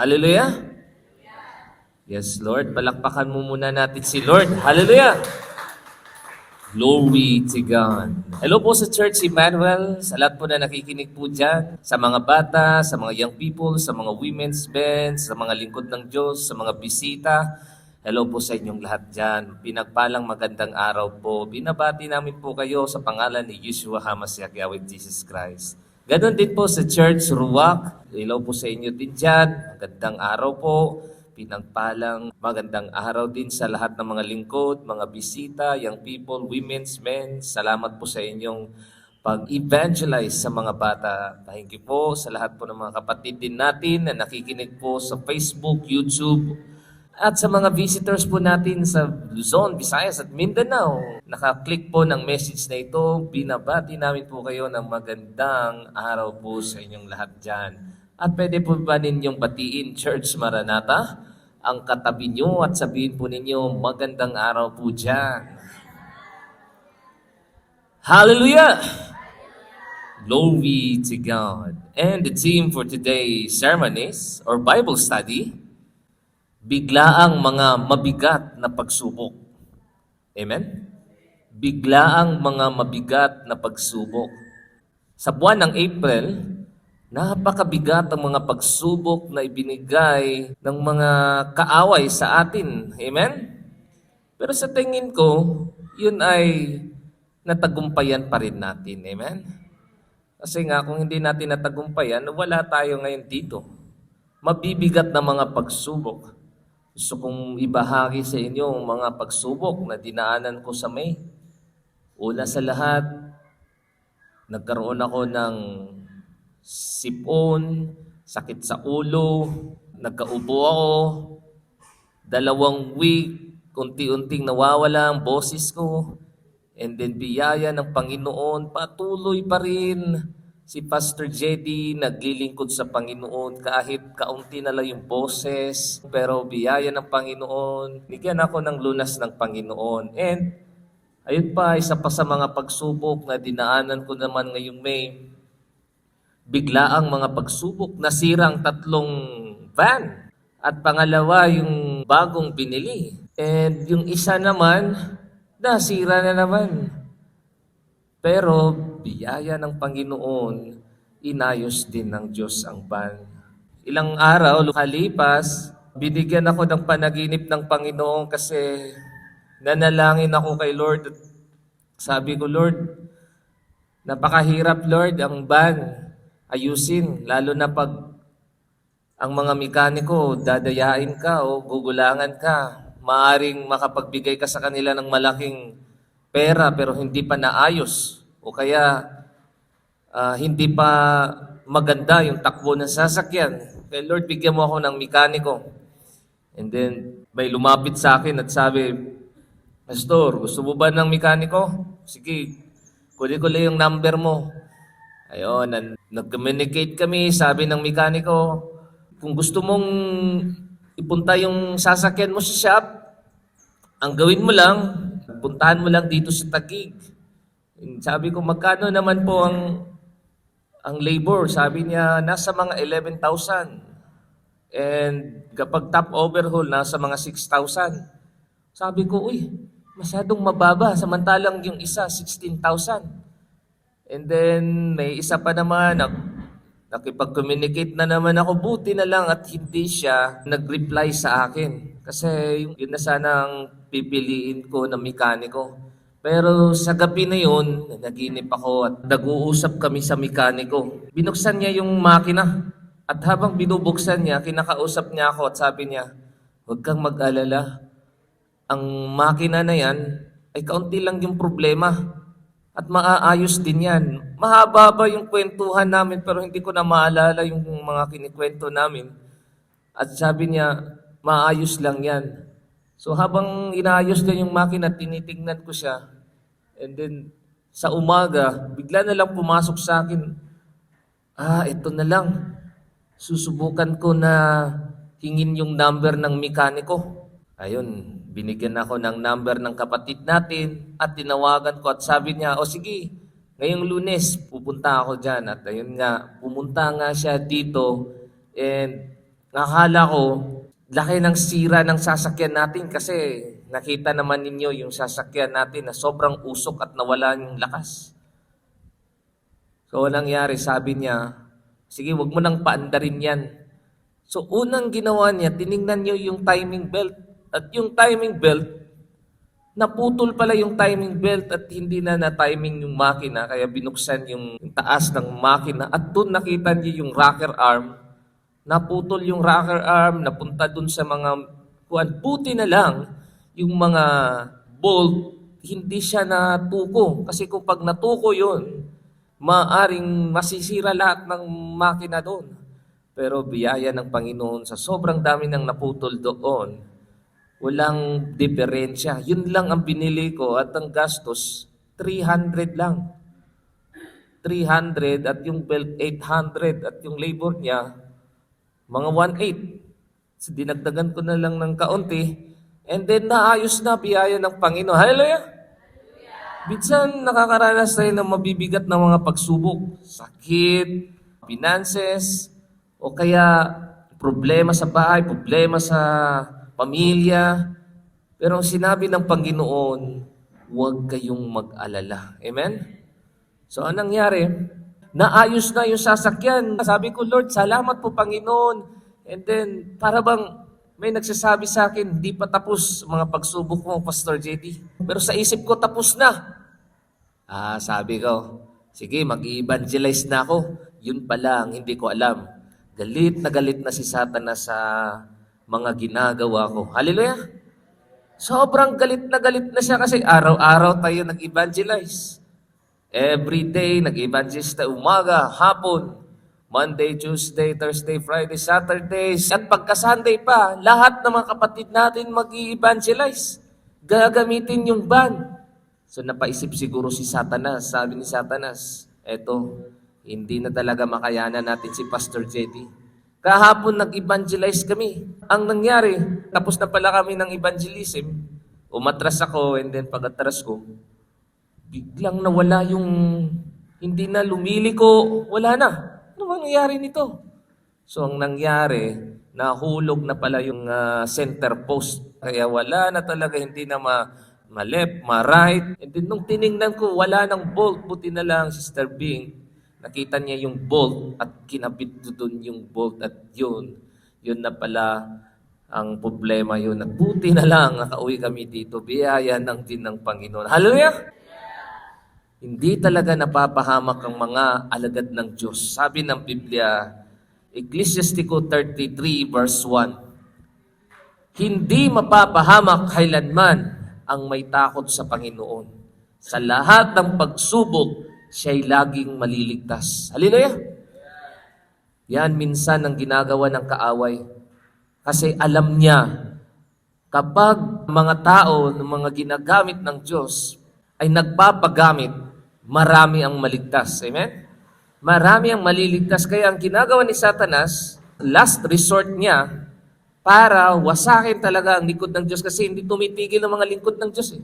Hallelujah? Yes, Lord. Palakpakan mo muna natin si Lord. Hallelujah! Glory to God. Hello po sa Church Emmanuel, sa lahat po na nakikinig po dyan, sa mga bata, sa mga young people, sa mga women's bands, sa mga lingkod ng Diyos, sa mga bisita. Hello po sa inyong lahat dyan. Pinagpalang magandang araw po. Binabati namin po kayo sa pangalan ni Yeshua HaMashiach Yahweh Jesus Christ. Ganon din po sa Church Ruach. Hello po sa inyo din dyan. Magandang araw po. Pinagpalang magandang araw din sa lahat ng mga lingkod, mga bisita, young people, women's men. Salamat po sa inyong pag-evangelize sa mga bata. Thank you po sa lahat po ng mga kapatid din natin na nakikinig po sa Facebook, YouTube, at sa mga visitors po natin sa Luzon, Visayas at Mindanao. Nakaklik po ng message na ito. Binabati namin po kayo ng magandang araw po sa inyong lahat dyan. At pwede po ba ninyong batiin Church Maranatha? Ang katabi nyo at sabihin po ninyo, magandang araw po dyan. Hallelujah! Glory to God. And the theme for today's sermon is, or Bible study, biglaang mga mabigat na pagsubok. Amen? Biglaang mga mabigat na pagsubok. Sa buwan ng April, napakabigat ang mga pagsubok na ibinigay ng mga kaaway sa atin. Amen? Pero sa tingin ko, yun ay natagumpayan pa rin natin. Amen? Kasi nga, kung hindi natin natagumpayan, wala tayo ngayon dito. Mabibigat na mga pagsubok. Gusto kong ibahagi sa inyo ang mga pagsubok na dinaanan ko sa May. Una sa lahat, nagkaroon ako ng sipon, sakit sa ulo, nagkaubo ako, 2 week, unti-unting nawawala ang boses ko, and then biyaya ng Panginoon, patuloy pa rin si Pastor Jedy naglilingkod sa Panginoon kahit kaunti na lang yung boses, pero biyaya ng Panginoon, bigyan ako ng lunas ng Panginoon. And ayun pa, isa pa sa mga pagsubok na dinaanan ko naman ngayong May, biglaang mga pagsubok, nasira ang 3 van. At pangalawa, yung bagong binili. And yung isa naman, nasira na naman. Pero biyaya ng Panginoon, inayos din ng Diyos ang van. Ilang araw, kalipas, binigyan ako ng panaginip ng Panginoon kasi nanalangin ako kay Lord. Sabi ko, Lord, napakahirap Lord ang van ayusin, lalo na pag ang mga mekaniko, dadayain ka o gugulangan ka, maaring makapagbigay ka sa kanila ng malaking pera pero hindi pa naayos o kaya hindi pa maganda yung takbo ng sasakyan. Kaya Lord, bigyan mo ako ng mekaniko. And then, may lumapit sa akin at sabi, Pastor, gusto mo ba ng mekaniko? Sige, kunin ko lang yung number mo. Ayun, nag-communicate kami, sabi ng mekaniko, kung gusto mong ipunta yung sasakyan mo sa shop, ang gawin mo lang, puntahan mo lang dito sa Taguig. Sabi ko, magkano naman po ang labor? Sabi niya, nasa mga 11,000. And kapag top overhaul, nasa mga 6,000. Sabi ko, uy, masyadong mababa. Samantalang yung isa, 16,000. And then, may isa pa naman, nakipag-communicate na naman ako, buti na lang at hindi siya nag-reply sa akin. Kasi yun na sana ang pipiliin ko na mekaniko. Pero sa gabi na yun, naginip ako at nag-uusap kami sa mekaniko. Binuksan niya yung makina. At habang binubuksan niya, kinakausap niya ako at sabi niya, huwag kang mag-alala. Ang makina na yan ay kaunti lang yung problema. At maaayos din yan. Mahaba ba yung kwentuhan namin pero hindi ko na maalala yung mga kinikwento namin. At sabi niya, maayos lang yan. So habang inaayos niya yung makina, tinitingnan ko siya. And then sa umaga, bigla na lang pumasok sa akin, ito na lang. Susubukan ko na hingin yung number ng mekaniko. Ayun, binigyan ako ng number ng kapatid natin at tinawagan ko at sabi niya, o sige, ngayong Lunes pupunta ako dyan. At ayun nga, pumunta nga siya dito and Akala ko, laki ng sira ng sasakyan natin kasi nakita naman ninyo yung sasakyan natin na sobrang usok at nawala yung lakas. So, anong nangyari? Sabi niya, sige, wag mo nang paandarin yan. So, unang ginawa niya, tiningnan niyo yung timing belt. At yung timing belt, naputol pala yung timing belt at hindi na na-timing yung makina, kaya binuksan yung taas ng makina at doon nakita niyo yung rocker arm. Naputol yung rocker arm, napunta doon sa mga kuan. Buti na lang yung mga bolt, hindi siya natuko. Kasi kung pag natuko yun, maaring masisira lahat ng makina doon. Pero biyaya ng Panginoon sa sobrang dami ng naputol doon, walang diferensya. Yun lang ang binili ko at ang gastos, 300 lang. 300 at yung belt 800 at yung labor niya, mga 1.8. So, dinagdagan ko na lang ng kaunti and then naayos na biyaya ng Panginoon. Hallelujah! Minsan nakakaranas tayo ng mabibigat na mga pagsubok, sakit, finances, o kaya problema sa bahay, problema sa pamilya. Pero ang sinabi ng Panginoon, huwag kayong mag-alala. Amen? So anong nangyari? Naayos na yung sasakyan. Sabi ko, Lord, salamat po Panginoon. And then, para bang may nagsasabi sa akin, hindi pa tapos mga pagsubok mo, Pastor JD. Pero sa isip ko, tapos na. Sabi ko, sige, mag-evangelize na ako. Yun pa lang, hindi ko alam. Galit na si Satanas sa mga ginagawa ko. Hallelujah! Sobrang galit na siya kasi araw-araw tayo nag-evangelize. Every day, nag-evangelize tayo umaga, hapon, Monday, Tuesday, Thursday, Friday, Saturdays. At pagka-Sunday pa, lahat ng mga kapatid natin mag-i-evangelize. Gagamitin yung van. So napaisip siguro si Satanas. Sabi ni Satanas, eto, hindi na talaga makayanan natin si Pastor JD. Kahapon nag-evangelize kami. Ang nangyari, tapos na pala kami ng evangelism. Umatras ako and then pag-atras ko, biglang nawala yung hindi na lumiliko. Wala na. Ano mangyayari nito? So ang nangyari, nahulog na pala yung center post. Kaya wala na talaga, hindi na ma-left, ma-right. And then nung tiningnan ko, wala ng bolt. Buti na lang, Sister Bing, nakita niya yung bolt at kinabit doon yung bolt at yun na pala ang problema yun. At buti na lang, nakauwi kami dito. Biyaya ng din ng Panginoon. Hallelujah! Hindi talaga napapahamak ang mga alagad ng Diyos. Sabi ng Biblia, Ecclesiastico 33 verse 1, hindi mapapahamak kailanman ang may takot sa Panginoon. Sa lahat ng pagsubok, siya'y laging maliligtas. Hallelujah! Yan minsan ang ginagawa ng kaaway. Kasi alam niya, kapag mga tao, ng mga ginagamit ng Diyos, ay nagpapagamit, marami ang maligtas. Amen? Marami ang maliligtas. Kaya ang ginagawa ni Satanas, last resort niya, para wasakin talaga ang lingkod ng Diyos kasi hindi tumitigil ang mga lingkod ng Diyos.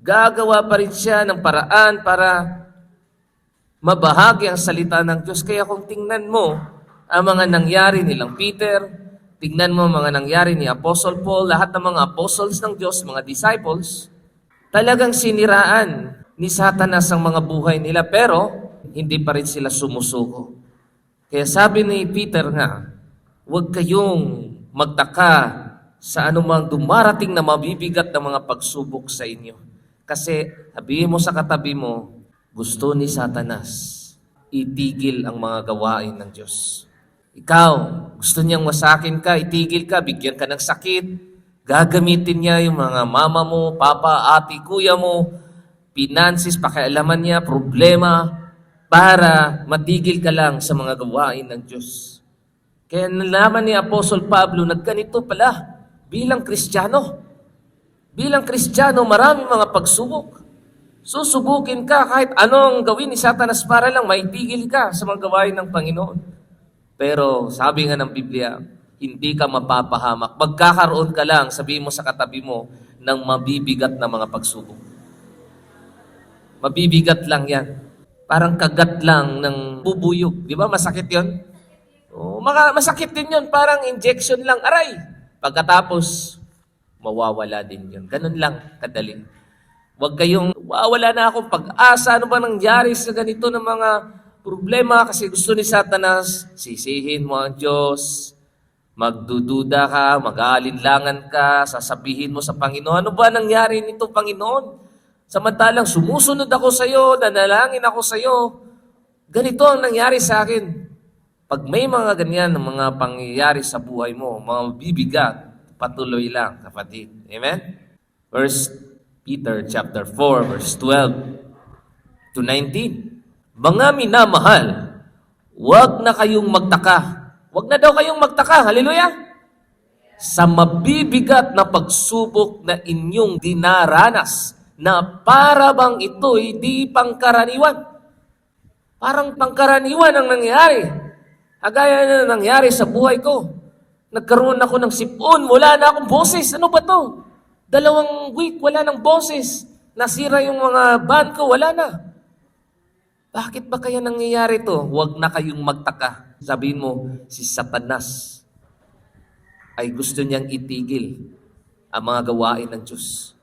Gagawa pa rin siya ng paraan para mabahagi ang salita ng Diyos. Kaya kung tingnan mo ang mga nangyari nilang Peter, tingnan mo mga nangyari ni Apostle Paul, lahat ng mga apostles ng Diyos, mga disciples, talagang siniraan ni Satanas ang mga buhay nila, pero hindi pa rin sila sumusuko. Kaya sabi ni Peter nga, huwag kayong magtaka sa anumang dumarating na mabibigat na mga pagsubok sa inyo. Kasi sabihin mo sa katabi mo, gusto ni Satanas itigil ang mga gawain ng Diyos. Ikaw, gusto niyang wasakin ka, itigil ka, bigyan ka ng sakit, gagamitin niya yung mga mama mo, papa, ate, kuya mo, finances, pakialaman niya, problema, para matigil ka lang sa mga gawain ng Diyos. Kaya nalaman ni Apostle Pablo, nagganito pala, bilang Kristiyano. Bilang Kristiyano, maraming mga pagsubok. Susubukin ka kahit anong gawin ni Satanas para lang maitigil ka sa mga gawain ng Panginoon. Pero sabi nga ng Biblia, hindi ka mapapahamak. Magkakaroon ka lang, sabihin mo sa katabi mo, ng mabibigat na mga pagsubok. Mabibigat lang yan. Parang kagat lang ng bubuyog. Di ba? Masakit yon. Masakit din yun, parang injection lang, aray. Pagkatapos, mawawala din yun. Ganun lang, kadali. Huwag kayong, wala na akong pag-asa. Ano ba nangyari sa ganito ng mga problema? Kasi gusto ni Satanas, sisihin mo ang Diyos, magdududa ka, mag-aalinlangan ka, sasabihin mo sa Panginoon, ano ba nangyari nito, Panginoon? Samantalang sumusunod ako sa iyo, nanalangin ako sa iyo. Ganito ang nangyari sa akin. Pag may mga ganyan na mga pangyayari sa buhay mo, mga bibigat, patuloy lang, kapatid. Amen? First Peter chapter 4, verse 12 to 19. Mga minamahal, huwag na kayong magtaka. Huwag na daw kayong magtaka. Hallelujah! Sa mabibigat na pagsubok na inyong dinaranas, na para bang ito'y di pangkaraniwan. Parang pangkaraniwan ang nangyari. Agaya na nangyari sa buhay ko. Nagkaroon ako ng sipon, wala na akong boses. Ano ba to? 2 week, wala ng boses. Nasira yung mga band ko, wala na. Bakit ba kaya nangyayari to? Huwag na kayong magtaka. Sabihin mo, si Satanas ay gusto niyang itigil ang mga gawain ng Diyos.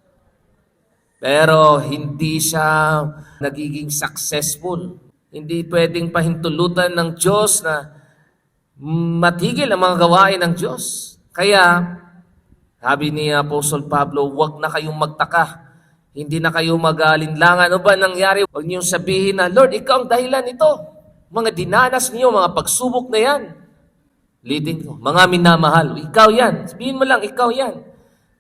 Pero hindi siya nagiging successful. Hindi pwedeng pahintulutan ng Diyos na matigil ang mga gawain ng Diyos. Kaya, sabi ni Apostle Pablo, huwag na kayong magtaka. Hindi na kayo mag-aalinlangan. Ano ba nangyari? Huwag niyong sabihin na, Lord, ikaw ang dahilan nito. Mga dinanas niyo, mga pagsubok na yan. Leading ko, mga minamahal, ikaw yan. Sabihin mo lang, ikaw yan.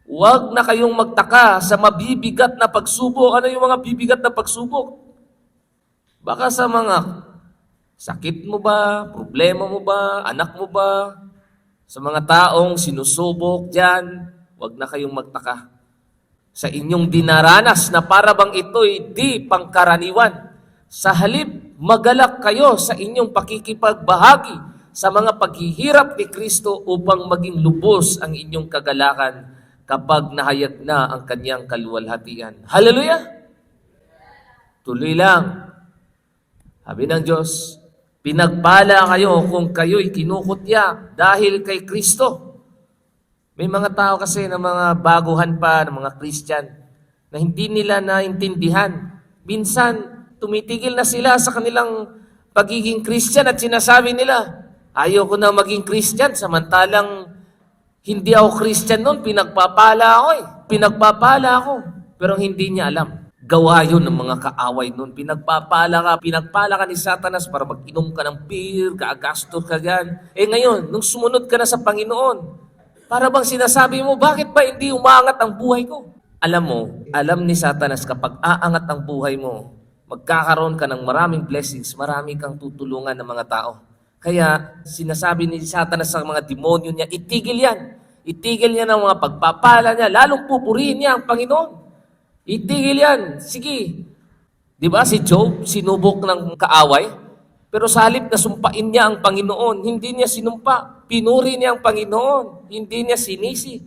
Huwag na kayong magtaka sa mabibigat na pagsubok. Ano yung mga bibigat na pagsubok? Baka sa mga sakit mo ba, problema mo ba, anak mo ba, sa mga taong sinusubok dyan, huwag na kayong magtaka. Sa inyong dinaranas na para bang ito'y di pangkaraniwan. Sa halip, magalak kayo sa inyong pakikipagbahagi sa mga paghihirap ni Kristo upang maging lubos ang inyong kagalakan kapag nahayag na ang kanyang kaluwalhatian. Hallelujah! Tuloy lang. Sabi ng Diyos, pinagpala kayo kung kayo'y kinukutya dahil kay Kristo. May mga tao kasi na mga baguhan pa, ng mga Christian, na hindi nila naintindihan. Minsan, tumitigil na sila sa kanilang pagiging Christian at sinasabi nila, ayoko na maging Christian, samantalang hindi ako Christian noon, pinagpapala ako eh. Pinagpapala ako. Pero hindi niya alam. Gawa yun ng mga kaaway noon. Pinagpapala ka ni Satanas para mag-inom ka ng beer, kaagastos ka gan. Ngayon, nung sumunod ka na sa Panginoon, para bang sinasabi mo, bakit ba hindi umaangat ang buhay ko? Alam mo, alam ni Satanas kapag aangat ang buhay mo, magkakaroon ka ng maraming blessings, marami kang tutulungan ng mga tao. Kaya sinasabi ni Satanas sa mga demonyo niya, itigil yan. Itigil niya ng mga pagpapala niya, lalong pupurihin niya ang Panginoon. Itigil yan. Sige. Di ba si Job, sinubok ng kaaway? Pero sa halip na sumpain niya ang Panginoon, hindi niya sinumpa. Pinuri niya ang Panginoon. Hindi niya sinisi.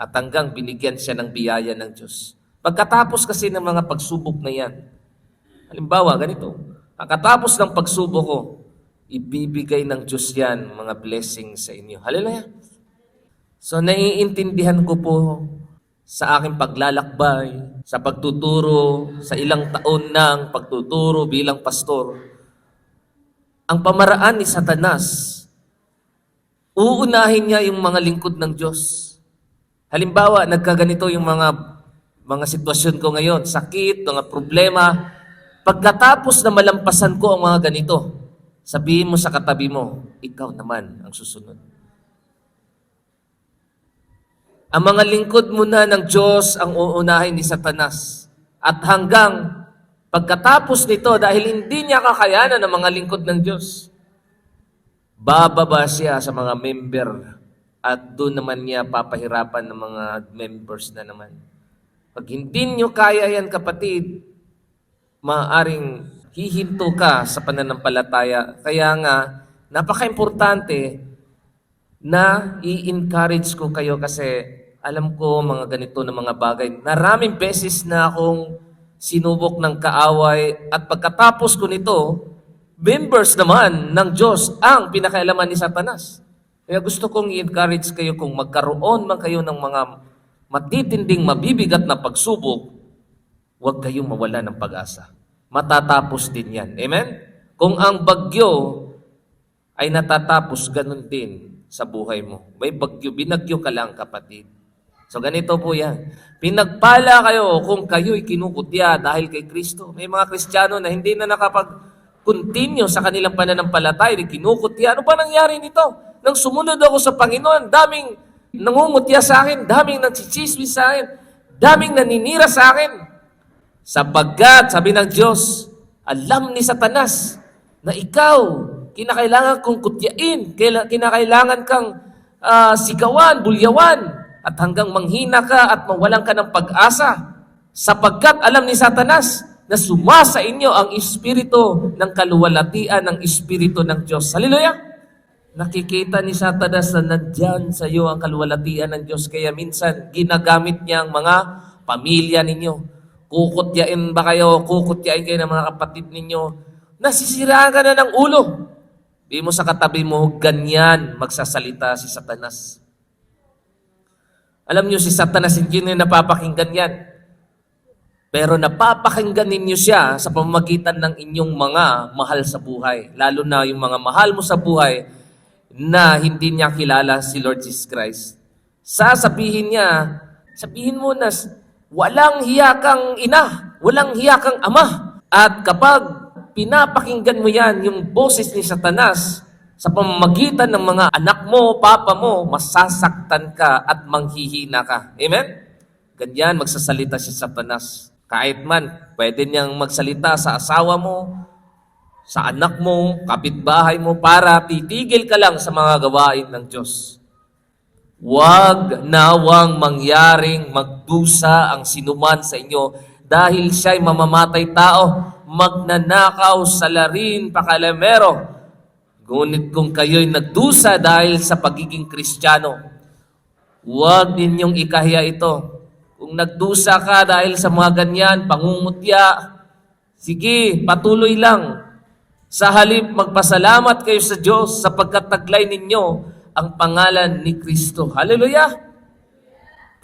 At hanggang binigyan siya ng biyaya ng Diyos. Pagkatapos kasi ng mga pagsubok na yan, halimbawa, ganito, pagkatapos ng pagsubok ko, ibibigay ng Diyos yan mga blessings sa inyo. Hallelujah. So, naiintindihan ko po sa aking paglalakbay, sa pagtuturo, sa ilang taon ng pagtuturo bilang pastor, ang pamaraan ni Satanas, uunahin niya yung mga lingkod ng Diyos. Halimbawa, nagkaganito yung mga sitwasyon ko ngayon, sakit, mga problema. Pagkatapos na malampasan ko ang mga ganito, sabihin mo sa katabi mo, ikaw naman ang susunod. Ang mga lingkod muna ng Diyos ang uunahin ni Satanas. At hanggang pagkatapos nito, dahil hindi niya kakayanan ng mga lingkod ng Diyos, bababa siya sa mga member at doon naman niya papahirapan ng mga members na naman. Pag hindi niyo kaya yan, kapatid, maaaring hihinto ka sa pananampalataya. Kaya nga, napaka-importante na i-encourage ko kayo kasi alam ko mga ganito na mga bagay. Maraming beses na akong sinubok ng kaaway at pagkatapos ko nito, members naman ng Diyos ang pinakailaman ni Satanas. Kaya gusto kong i-encourage kayo kung magkaroon man kayo ng mga matitinding, mabibigat na pagsubok, huwag kayong mawala ng pag-asa. Matatapos din yan. Amen? Kung ang bagyo ay natatapos, ganun din sa buhay mo. May bagyo, binagyo ka lang, kapatid. So ganito po yan. Pinagpala kayo kung kayo'y kinukutya dahil kay Kristo. May mga Kristiyano na hindi na nakapag-continue sa kanilang pananampalataya, kinukutya. Ano ba nangyari nito? Nang sumunod ako sa Panginoon, daming nangungutya sa akin, daming nagsichismis sa akin, daming naninira sa akin. Sapagkat, sabi ng Diyos, alam ni Satanas na ikaw, kinakailangan kong kutyain, kinakailangan kang sigawan, bulyawan, at hanggang manghina ka at mawalan ka ng pag-asa. Sapagkat alam ni Satanas na sumasa inyo ang espiritu ng kaluwalhatian ng espiritu ng Diyos. Hallelujah! Nakikita ni Satanas na nandyan sa iyo ang kaluwalhatian ng Diyos. Kaya minsan, ginagamit niya ang mga pamilya ninyo. Kukutyain ba kayo? Kukutyain kayo ng mga kapatid ninyo. Nasisiraan ka na ng ulo. Di mo sa katabi mo, ganyan magsasalita si Satanas. Alam niyo, si Satanas hindi na napapakinggan yan. Pero napapakinggan ninyo siya sa pamamagitan ng inyong mga mahal sa buhay. Lalo na yung mga mahal mo sa buhay na hindi niya kilala si Lord Jesus Christ. Sasabihin niya, sabihin mo na walang hiya kang ina, walang hiya kang ama. At kapag pinapakinggan mo yan, yung boses ni Satanas, sa pamamagitan ng mga anak mo, papa mo, masasaktan ka at manghihina ka. Amen? Ganyan magsasalita si Satanas. Kahit man, pwede niyang magsalita sa asawa mo, sa anak mo, kapitbahay mo, para titigil ka lang sa mga gawain ng Diyos. Huwag nawang mangyaring magdusa ang sinuman sa inyo dahil siya'y mamamatay tao, magnanakaw, salarin, pakalamero. Ngunit kung kayo'y nagdusa dahil sa pagiging Kristiyano, huwag ninyong ikahiya ito. Kung nagdusa ka dahil sa mga ganyan, pangungutya, sige, patuloy lang. Sa halip, magpasalamat kayo sa Diyos sapagkat taglay ninyo ang pangalan ni Kristo. Hallelujah!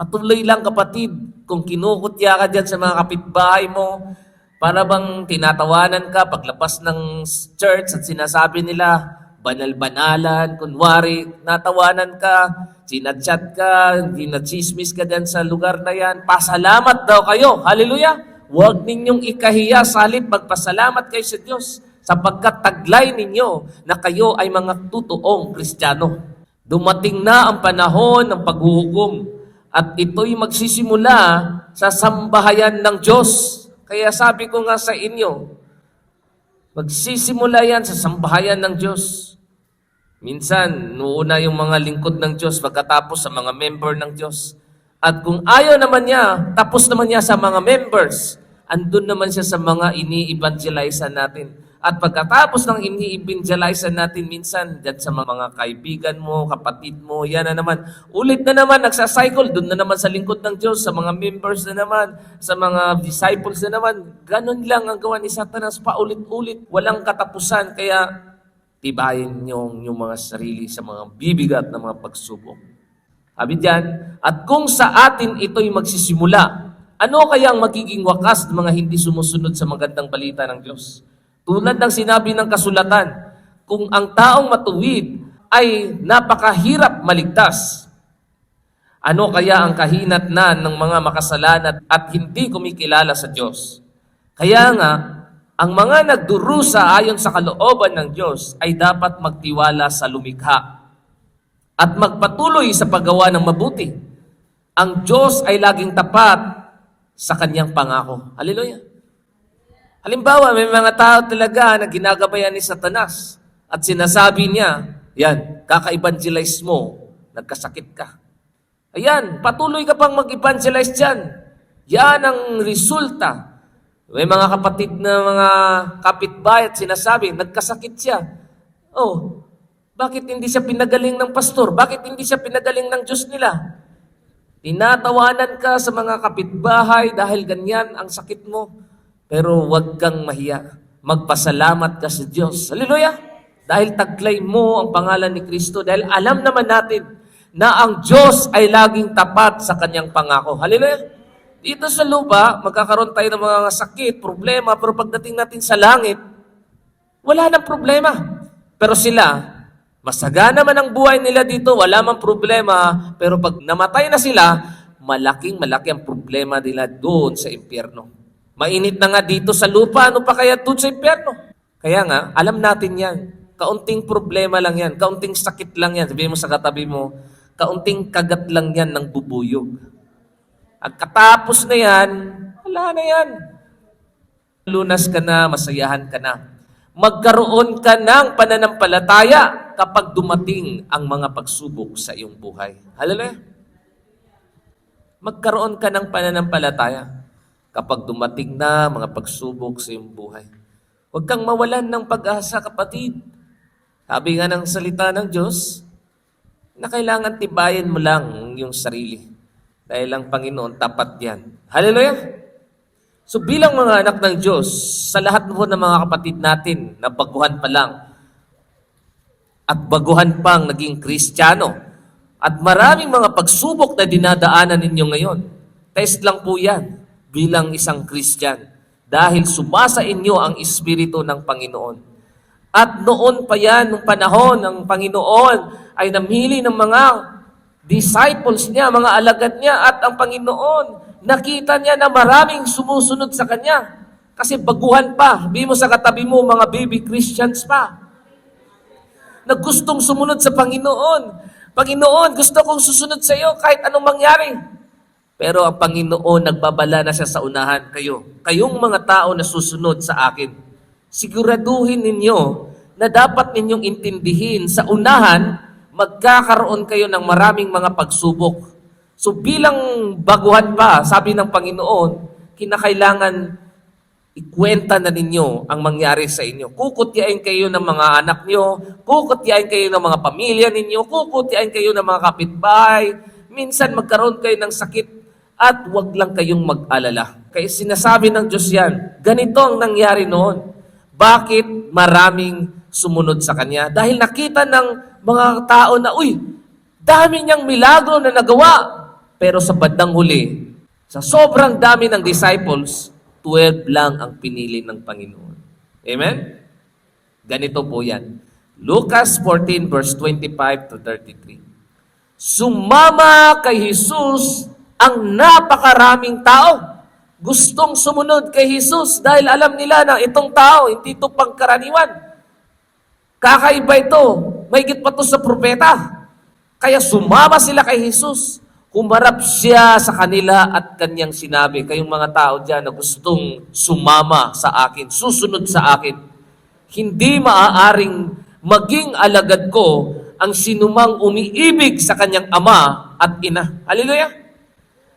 Patuloy lang, kapatid. Kung kinukutya ka dyan sa mga kapitbahay mo, para bang tinatawanan ka paglabas ng church at sinasabi nila, banal-banalan, kunwari, natawanan ka, sinachat ka, hinachismis ka dyan sa lugar na yan, pasalamat daw kayo. Hallelujah! Huwag ninyong ikahiya, sa halip, magpasalamat kayo sa Diyos sapagkat taglay ninyo na kayo ay mga totoong Kristiyano. Dumating na ang panahon ng paghuhukom at ito'y magsisimula sa sambahayan ng Diyos. Kaya sabi ko nga sa inyo, magsisimula yan sa sambahayan ng Diyos. Minsan, nuuna yung mga lingkod ng Diyos pagkatapos sa mga member ng Diyos. At kung ayaw naman niya, tapos naman niya sa mga members, andun naman siya sa mga ini-evangelize natin. At pagkatapos ng ini-evangelize natin minsan, dyan sa mga kaibigan mo, kapatid mo, yan na naman. Ulit na naman, nagsacycle, doon na naman sa lingkod ng Diyos, sa mga members na naman, sa mga disciples na naman. Ganon lang ang gawa ni Satanas, paulit-ulit, walang katapusan. Kaya, tibayin yung mga sarili sa mga bibigat na mga pagsubok. Sabi diyan, at kung sa atin ito'y magsisimula, ano kaya ang magiging wakas ng mga hindi sumusunod sa magandang balita ng Diyos? Tulad ng sinabi ng kasulatan, kung ang taong matuwid ay napakahirap maligtas, ano kaya ang kahinatnan ng mga makasalanan at hindi kumikilala sa Diyos? Kaya nga, ang mga nagdurusa ayon sa kalooban ng Diyos ay dapat magtiwala sa lumikha at magpatuloy sa paggawa ng mabuti. Ang Diyos ay laging tapat sa kanyang pangako. Hallelujah! Halimbawa, may mga tao talaga na ginagabayan ni Satanas at sinasabi niya, yan, kaka-evangelize mo, nagkasakit ka. Ayan, patuloy ka pang mag-evangelize dyan. Yan ang resulta. May mga kapatid na mga kapitbahay at sinasabi, nagkasakit siya. Oh, bakit hindi siya pinagaling ng pastor? Bakit hindi siya pinagaling ng Diyos nila? Tinatawanan ka sa mga kapitbahay dahil ganyan ang sakit mo. Pero huwag kang mahiya. magpasalamat ka sa Diyos. Hallelujah! Dahil taglay mo ang pangalan ni Kristo, dahil alam naman natin na ang Diyos ay laging tapat sa kanyang pangako. Hallelujah! Dito sa lupa, magkakaroon tayo ng mga sakit, problema, pero pagdating natin sa langit, wala nang problema. Pero sila, masagana man ang buhay nila dito, wala mang problema, pero pag namatay na sila, malaki ang problema nila doon sa impyerno. Mainit na nga dito sa lupa, ano pa kaya doon sa impyerno? Kaya nga, alam natin yan. Kaunting problema lang yan, kaunting sakit lang yan. Sabihin mo sa katabi mo, kaunting kagat lang yan ng bubuyog. At katapos na yan, wala na yan. Lunas ka na, masayahan ka na. Magkaroon ka ng pananampalataya kapag dumating ang mga pagsubok sa iyong buhay. Hallelujah! Magkaroon ka ng pananampalataya kapag dumating na mga pagsubok sa iyong buhay. Huwag kang mawalan ng pag-asa, kapatid. Sabi nga ng salita ng Diyos, na kailangan tibayan mo lang yung sarili. Dahil ang Panginoon, tapat yan. Hallelujah! So bilang mga anak ng Diyos, sa lahat po ng mga kapatid natin na baguhan pa lang at baguhan pang naging Kristiyano, at maraming mga pagsubok na dinadaanan ninyo ngayon, test lang po yan bilang isang Kristiyan dahil sumasa inyo ang Espiritu ng Panginoon. At noon pa yan, nung panahon ng Panginoon ay namili ng mga disciples niya, mga alagad niya, at ang Panginoon, nakita niya na maraming sumusunod sa Kanya. Kasi baguhan pa. Sabi mo sa katabi mo, mga baby Christians pa. Na gustong sumunod sa Panginoon. Panginoon, gusto kong susunod sa iyo kahit anong mangyari. Pero ang Panginoon, nagbabala na siya sa unahan kayo. Kayong mga tao na susunod sa akin. Siguraduhin ninyo na dapat ninyong intindihin sa unahan, magkakaroon kayo ng maraming mga pagsubok. So bilang baguhan pa, sabi ng Panginoon, kinakailangan ikwenta na ninyo ang mangyari sa inyo. Kukutyain kayo ng mga anak nyo, kukutyain kayo ng mga pamilya ninyo, kukutyain kayo ng mga kapitbahay, minsan magkaroon kayo ng sakit at wag lang kayong mag-alala. Kaya sinasabi ng Diyos yan, ganito ang nangyari noon. Bakit maraming sumunod sa Kanya? Dahil nakita ng mga tao na, dami niyang milagro na nagawa. Pero sa bandang huli, sa sobrang dami ng disciples, 12 lang ang pinili ng Panginoon. Amen? Ganito po yan. Lucas 14 verse 25 to 33. Sumama kay Jesus ang napakaraming tao. Gustong sumunod kay Jesus dahil alam nila na itong tao, hindi ito pangkaraniwan. Kakaiba ito. Mahigit pa ito sa propeta. Kaya sumama sila kay Jesus. Humarap siya sa kanila at kanyang sinabi, kayong mga tao dyan na gustong sumama sa akin, susunod sa akin, hindi maaaring maging alagad ko ang sinumang umiibig sa kanyang ama at ina. Hallelujah!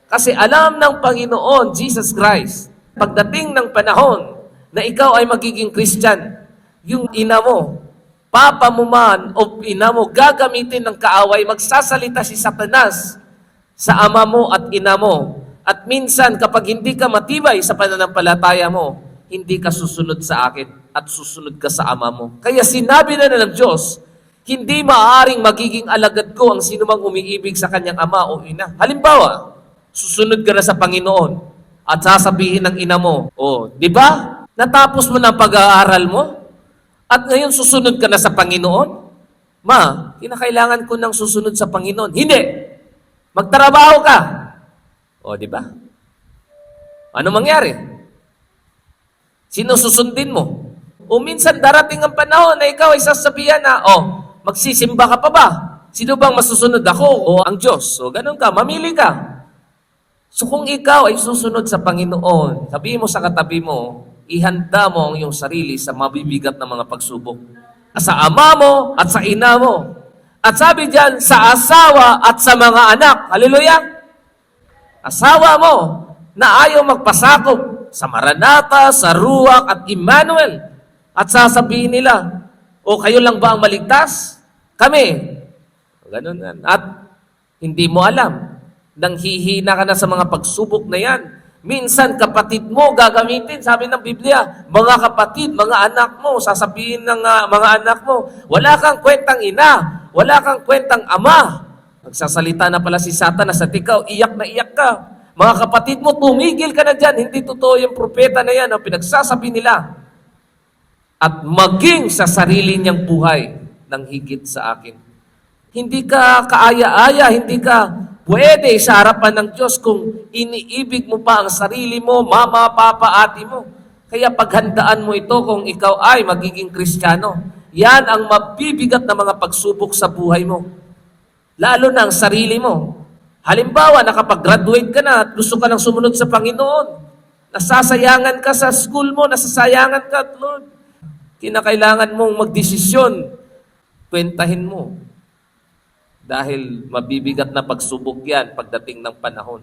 Kasi alam ng Panginoon, Jesus Christ, pagdating ng panahon na ikaw ay magiging Christian, yung ina mo, papa mo man o ina mo, gagamitin ng kaaway, magsasalita si Satanas sa ama mo at ina mo. At minsan, kapag hindi ka matibay sa pananampalataya mo, hindi ka susunod sa akin at susunod ka sa ama mo. Kaya sinabi na ng Diyos, hindi maaaring magiging alagad ko ang sinumang umiibig sa kanyang ama o ina. Halimbawa, susunod ka na sa Panginoon at sasabihin ng ina mo, di ba? Natapos mo na ang pag-aaral mo at ngayon susunod ka na sa Panginoon? Ma, kinakailangan ko nang susunod sa Panginoon. Hindi! Magtrabaho ka. Di ba? Ano mangyari? Sino susundin mo? O minsan darating ang panahon na ikaw ay sasabihan na, magsisimba ka pa ba? Sino bang masusunod, ako o ang Diyos? So ganun ka, mamili ka. So kung ikaw ay susunod sa Panginoon, sabihin mo sa katabi mo, ihanda mo ang iyong sarili sa mabibigat na mga pagsubok. Sa ama mo at sa ina mo. At sabi diyan, sa asawa at sa mga anak. Hallelujah! Asawa mo na ayaw magpasakop sa Maranatha, sa Ruach at Emmanuel. At sasabihin nila, kayo lang ba ang maligtas? Kami. Ganun yan. At hindi mo alam, nang hihina ka na sa mga pagsubok na yan, Minsan kapatid mo gagamitin, sabi ng Biblia, mga kapatid, mga anak mo, sasabihin ng mga anak mo, wala kang kwentang ina, wala kang kwentang ama. Nagsasalita na pala si Satanas at ikaw, iyak na iyak ka. Mga kapatid mo, tumigil ka na dyan. Hindi totoo yung propeta na yan ang pinagsasabi nila. At maging sa sarili niyang buhay ng higit sa akin. Hindi ka kaaya-aya, hindi ka pwede sa harapan ng Diyos kung iniibig mo pa ang sarili mo, mama, papa, ate mo. Kaya paghandaan mo ito kung ikaw ay magiging Kristiyano. Yan ang mabibigat na mga pagsubok sa buhay mo. Lalo na ang sarili mo. Halimbawa, nakapag-graduate ka na at gusto ka nang sumunod sa Panginoon. Nasasayangan ka sa school mo, nasasayangan ka, Lord. Kinakailangan mong magdesisyon. Kwentahin mo. Dahil mabibigat na pagsubok yan pagdating ng panahon.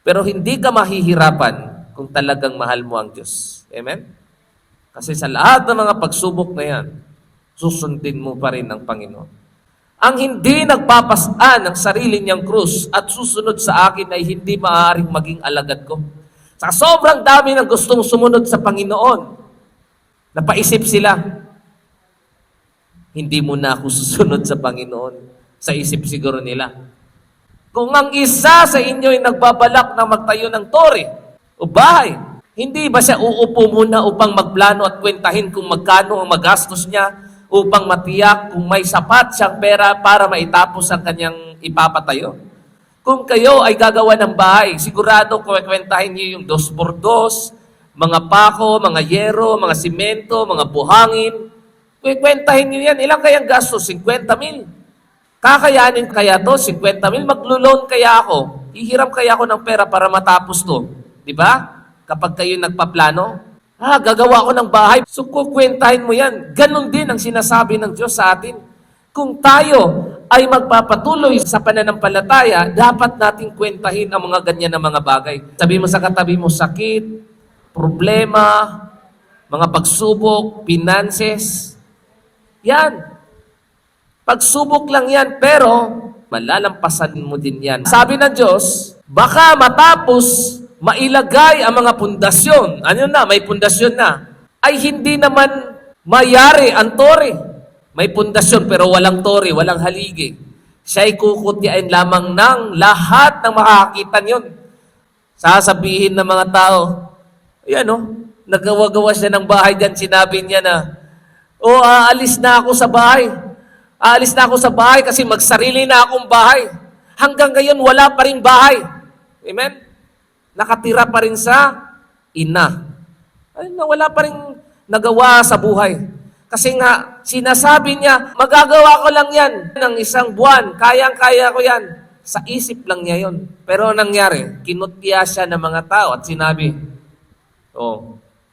Pero hindi ka mahihirapan kung talagang mahal mo ang Diyos. Amen? Kasi sa lahat ng mga pagsubok na yan, susundin mo pa rin ang Panginoon. Ang hindi nagpapasaan ng sarili niyang krus at susunod sa akin ay hindi maaaring maging alagad ko. Sa sobrang dami ng gustong sumunod sa Panginoon, napaisip sila, hindi mo na ako susunod sa Panginoon. Sa isip siguro nila. Kung ang isa sa inyo ay nagbabalak na magtayo ng tore o bahay, hindi ba siya uupo muna upang magplano at kwentahin kung magkano ang magastos niya upang matiyak kung may sapat siyang pera para maitapos ang kanyang ipapatayo? Kung kayo ay gagawa ng bahay, sigurado kwentahin niyo yung 2x2, mga pako, mga yero, mga simento, mga buhangin. Kwentahin niyo yan. Ilang kayang gastos? 50,000. Kakayanin kaya to? 50,000? Maglo-loan kaya ako? Hihiram kaya ako ng pera para matapos to? Di ba? Kapag kayo nagpaplano, gagawa ko ng bahay. So, kukwentahin mo yan. Ganon din ang sinasabi ng Diyos sa atin. Kung tayo ay magpapatuloy sa pananampalataya, dapat nating kwentahin ang mga ganyan na mga bagay. Sabi mo sa katabi mo, sakit, problema, mga pagsubok, finances. Yan. Pagsubok lang yan, pero malalampasan mo din yan. Sabi ng Diyos, baka matapos mailagay ang mga pundasyon, ano na, may pundasyon na, ay hindi naman mayari ang tore. May pundasyon pero walang tore, walang haligi. Siya'y kukutyain lamang ng lahat ng makakakita niyon. Sasabihin ng mga tao, ayan nagawa-gawa siya ng bahay dyan, sinabi niya na, aalis na ako sa bahay. Aalis na ako sa bahay kasi magsarili na akong bahay. Hanggang ngayon, wala pa ring bahay. Amen? Nakatira pa rin sa ina. Ay, wala pa rin nagawa sa buhay. Kasi nga, sinasabi niya, magagawa ko lang yan ng 1 buwan. Kayang-kaya ko yan. Sa isip lang niya yon. Pero nangyari, kinutya siya ng mga tao at sinabi,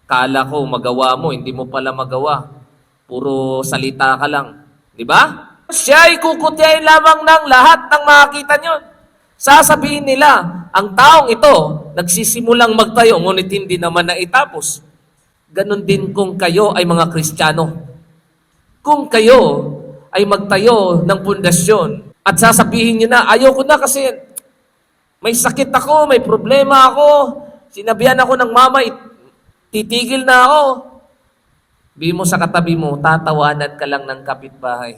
kala ko magawa mo, hindi mo pala magawa. Puro salita ka lang. Di ba? Siya ay kukutyain lamang ng lahat ng makakita nyo. Sasabihin nila, ang taong ito, nagsisimulang magtayo, ngunit hindi naman naitapos. Ganon din kung kayo ay mga Kristiyano. Kung kayo ay magtayo ng pundasyon at sasabihin nyo na, ayoko na kasi may sakit ako, may problema ako, sinabihan ako ng mama, titigil na ako. Sabi mo sa katabi mo, tatawanan ka lang ng kapitbahay.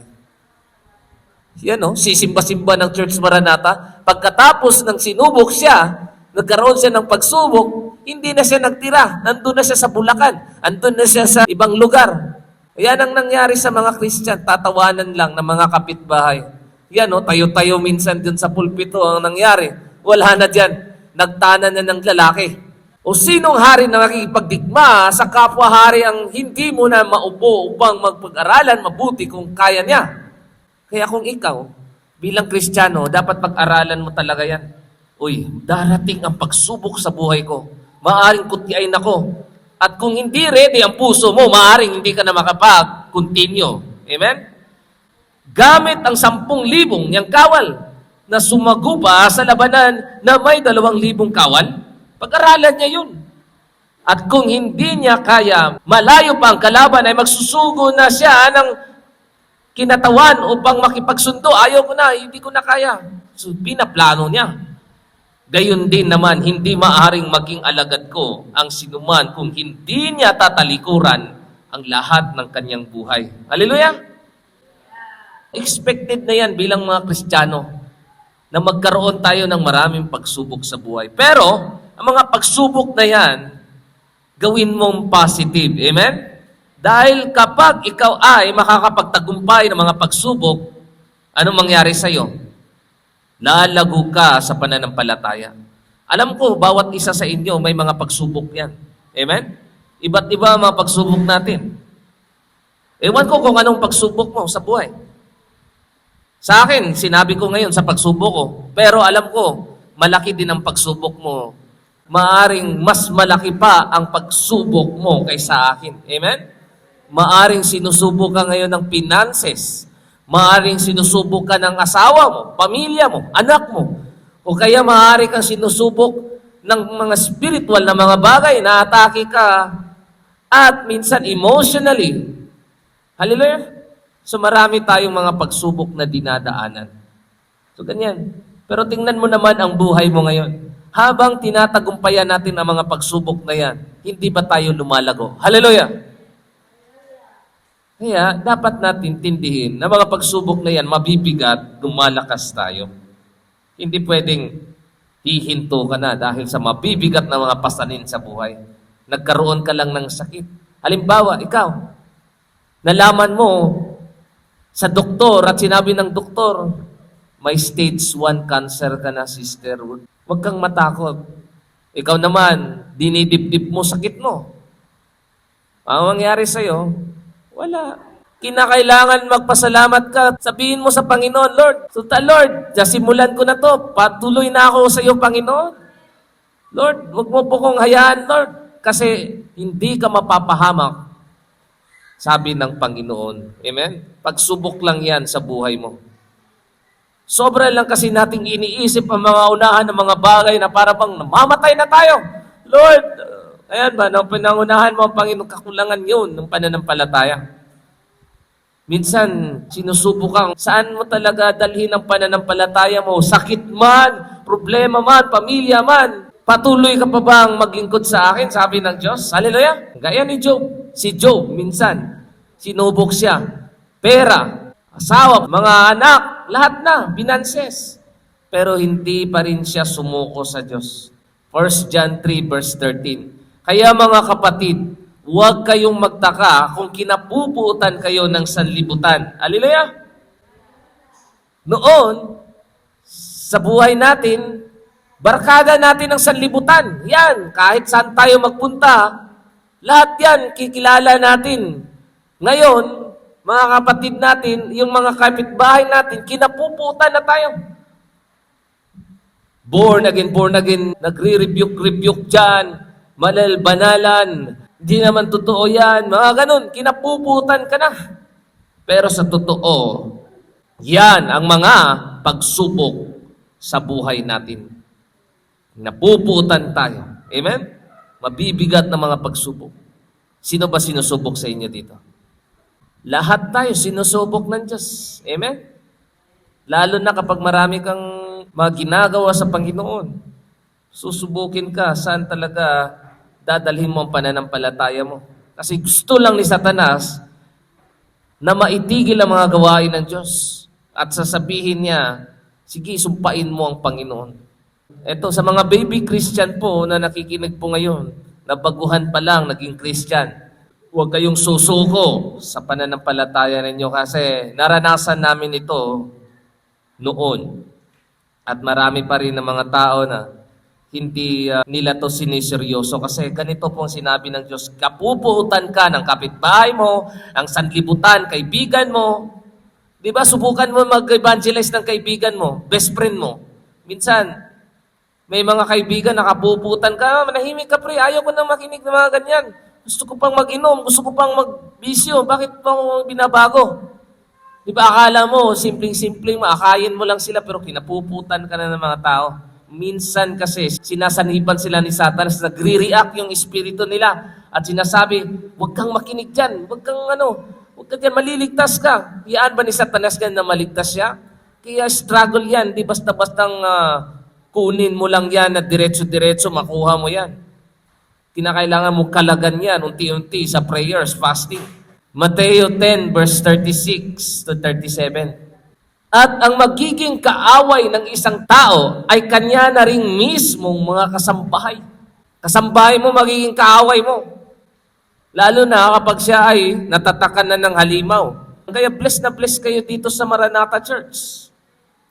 Yan sisimba-simba ng Church Maranatha. Pagkatapos ng sinubok siya, nagkaroon siya ng pagsubok, hindi na siya nagtira. Nandun na siya sa Bulacan. Andun na siya sa ibang lugar. Yan ang nangyari sa mga Christian. Tatawanan lang ng mga kapitbahay. Yan tayo-tayo minsan dun sa pulpito ang nangyari. Wala na dyan. Nagtanan na ng lalaki. O sinong hari na nakikipagdigma sa kapwa-hari ang hindi mo na maupo upang magpag-aralan mabuti kung kaya niya? Kaya kung ikaw, bilang Kristiyano, dapat pag-aralan mo talaga yan. Uy, darating ang pagsubok sa buhay ko. Maaring kutyain ako. At kung hindi ready ang puso mo, maaring hindi ka na makapag-continue. Amen? Gamit ang 10,000 niyang kawal na sumago pa sa labanan na may 2,000 kawal, pag-aralan niya yun. At kung hindi niya kaya, malayo pa ang kalaban ay magsusugo na siya ng kinatawan upang makipagsundo. Ayaw ko na, hindi ko na kaya. So, pinaplano niya. Gayon din naman, hindi maaring maging alagad ko ang sinuman kung hindi niya tatalikuran ang lahat ng kanyang buhay. Hallelujah! Expected na yan bilang mga Kristiyano na magkaroon tayo ng maraming pagsubok sa buhay. Pero, ang mga pagsubok na yan, gawin mong positive. Amen? Dahil kapag ikaw ay makakapagtagumpay ng mga pagsubok, anong mangyari sa'yo? Lalago ka sa pananampalataya. Alam ko, bawat isa sa inyo may mga pagsubok yan. Amen? Iba't iba ang mga pagsubok natin. Ewan ko kung anong pagsubok mo sa buhay. Sa akin, sinabi ko ngayon sa pagsubok ko, pero alam ko, malaki din ang pagsubok mo. Maaring mas malaki pa ang pagsubok mo kaysa akin. Amen? Maaring sinusubok ka ngayon ng finances. Maaring sinusubok ka ng asawa mo, pamilya mo, anak mo. O kaya maaari kang sinusubok ng mga spiritual na mga bagay na atake ka at minsan emotionally. Hallelujah? So marami tayong mga pagsubok na dinadaanan. So ganyan. Pero tingnan mo naman ang buhay mo ngayon. Habang tinatagumpayan natin ang mga pagsubok na yan, hindi ba tayo lumalago? Hallelujah! Kaya, dapat natin tindihin na mga pagsubok na yan, mabibigat, lumalakas tayo. Hindi pwedeng hihinto ka na dahil sa mabibigat na mga pasanin sa buhay. Nagkaroon ka lang ng sakit. Halimbawa, ikaw, nalaman mo sa doktor at sinabi ng doktor, may stage 1 cancer ka na, sister. Huwag kang matakot. Ikaw naman, dinidibdib mo sakit mo. Ang mangyari sa'yo, wala. Kinakailangan magpasalamat ka. Sabihin mo sa Panginoon, Lord, Lord, simulan ko na to. Patuloy na ako sa iyo, Panginoon. Lord, huwag mo po kong hayaan, Lord. Kasi hindi ka mapapahamak. Sabi ng Panginoon. Amen? Pagsubok lang yan sa buhay mo. Sobra lang kasi nating iniisip ang mga unahan ng mga bagay na para bang namamatay na tayo. Lord, ayan ba, nang pinangunahan mo ang Panginoon, kakulangan yun ng pananampalataya. Minsan, sinusubok kang, saan mo talaga dalhin ang pananampalataya mo? Sakit man, problema man, pamilya man. Patuloy ka pa bang maglingkod sa akin? Sabi ng Diyos. Hallelujah. Gaya ni Job. Si Job, minsan, sinubok siya. Pera, asawa, mga anak, lahat na, binanses. Pero hindi pa rin siya sumuko sa Diyos. 1 John 3 verse 13. Kaya mga kapatid, huwag kayong magtaka kung kinapupuutan kayo ng sanlibutan. Hallelujah! Noon, sa buhay natin, barkada natin ang sanlibutan. Yan, kahit saan tayo magpunta, lahat yan, kikilala natin. Ngayon, mga kapatid natin, yung mga kapitbahay natin, kinapupuutan na tayo. Born again, nagre-rebuke dyan, manal-banalan, hindi naman totoo yan, mga ganun, kinapuputan ka na. Pero sa totoo, yan ang mga pagsubok sa buhay natin. Napuputan tayo. Amen? Mabibigat na mga pagsubok. Sino ba sinusubok sa inyo dito? Lahat tayo sinusubok ng Diyos. Amen? Lalo na kapag marami kang mga ginagawa sa Panginoon. Susubukin ka, saan talaga dadalhin mo ang pananampalataya mo. Kasi gusto lang ni Satanas na maitigil ang mga gawain ng Diyos. At sasabihin niya, sige, sumpain mo ang Panginoon. Ito, sa mga baby Christian po na nakikinig po ngayon, na baguhan pa lang naging Christian, huwag kayong susuko sa pananampalataya ninyo kasi naranasan namin ito noon. At marami pa rin ng mga tao na hindi nila to siniseryoso kasi ganito pong sinabi ng Diyos, kapupuutan ka ng kapitbahay mo, ang sanlibutan, kaibigan mo. Di ba, subukan mo mag-evangelize ng kaibigan mo, best friend mo. Minsan, may mga kaibigan, nakapuputan ka, manahimik ka pre, ayaw ko na makinig ng mga ganyan. Gusto ko pang mag-inom, gusto ko pang mag-bisyo, bakit pang binabago? Di ba, akala mo, simpleng-simpleng, maakayin mo lang sila, pero kinapuputan ka na ng mga tao. Minsan kasi, sinasaniban sila ni Satanas, nagre-react yung espiritu nila, at sinasabi, huwag kang makinig dyan, huwag ka dyan, maliligtas ka. Iyaan ba ni Satanas yan na maligtas siya? Kaya struggle yan, di basta-bastang Kunin mo lang yan na diretso-diretso, makuha mo yan. Kinakailangan mo kalagan yan unti-unti sa prayers, fasting. Mateo 10 verse 36 to 37. At ang magiging kaaway ng isang tao ay kanya na ring mismong mga kasambahay. Kasambahay mo magiging kaaway mo. Lalo na kapag siya ay natatakan na ng halimaw. Kaya bless na bless kayo dito sa Maranatha Church.